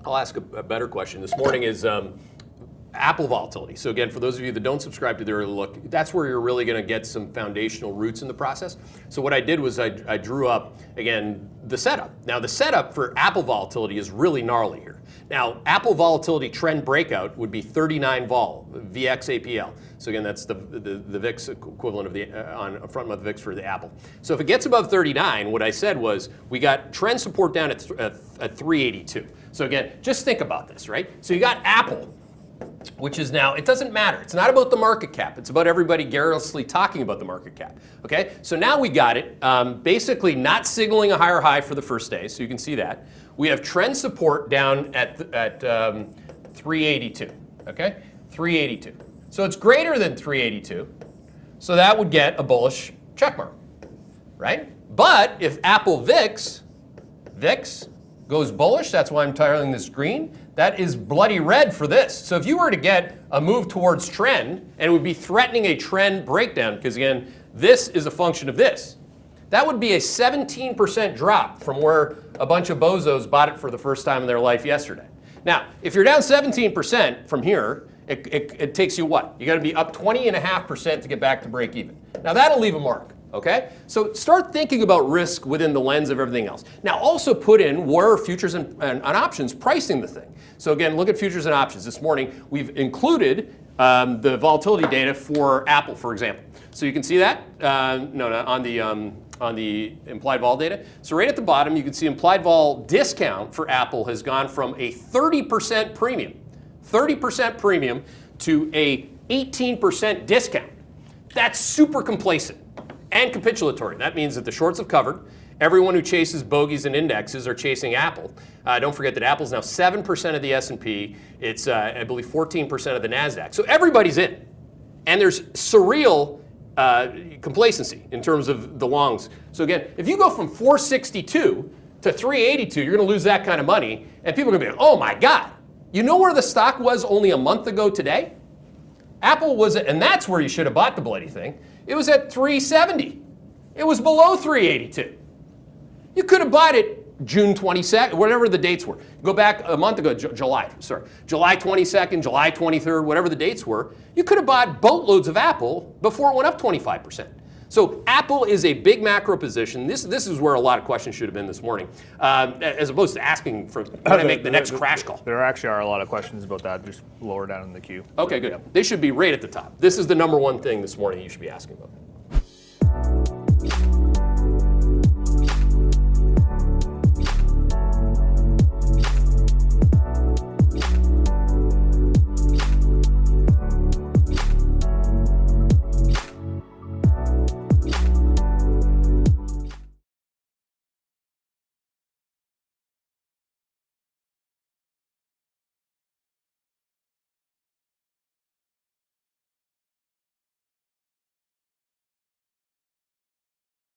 I'll ask a better question. This morning is Apple volatility. So again, for those of you that don't subscribe to the early look, that's where you're really going to get some foundational roots in the process. So what I did was I drew up, again, the setup. Now the setup for Apple volatility is really gnarly here. Now Apple volatility trend breakout would be 39 vol, VX APL. So again, that's the VIX equivalent of the on front month VIX for the Apple. So if it gets above 39, what I said was we got trend support down at 382. So again, just think about this, right? So you got Apple, which is now, it doesn't matter. It's not about the market cap. It's about everybody garrulously talking about the market cap. Okay, so now we got it basically not signaling a higher high for the first day, so you can see that. We have trend support down at 382. Okay, 382. So it's greater than 382. So that would get a bullish check mark, right? But if Apple VIX goes bullish, that's why I'm titling this green, that is bloody red for this. So if you were to get a move towards trend, and it would be threatening a trend breakdown, because again, this is a function of this. That would be a 17% drop from where a bunch of bozos bought it for the first time in their life yesterday. Now, if you're down 17% from here, it takes you what? You got to be up 20.5% to get back to break even. Now that'll leave a mark. Okay, so start thinking about risk within the lens of everything else. Now also put in where are futures and options pricing the thing. So again, look at futures and options. This morning we've included the volatility data for Apple, for example. So you can see that on the implied vol data. So right at the bottom you can see implied vol discount for Apple has gone from a 30% premium to a 18% discount. That's super complacent and capitulatory. That means that the shorts have covered. Everyone who chases bogeys and indexes are chasing Apple. Don't forget that Apple's now 7% of the S&P. It's, I believe, 14% of the NASDAQ. So everybody's in. And there's surreal complacency in terms of the longs. So again, if you go from 462 to 382, you're going to lose that kind of money. And people are going to be like, oh my God. You know where the stock was only a month ago today? Apple was, and that's where you should have bought the bloody thing. It was at 370. It was below 382. You could have bought it June 22nd, whatever the dates were. Go back a month ago, July 22nd, July 23rd, whatever the dates were. You could have bought boatloads of Apple before it went up 25%. So Apple is a big macro position. This is where a lot of questions should have been this morning, as opposed to asking for when I make the next crash call. There actually are a lot of questions about that, just lower down in the queue. Okay, good. They should be right at the top. This is the number one thing this morning you should be asking about.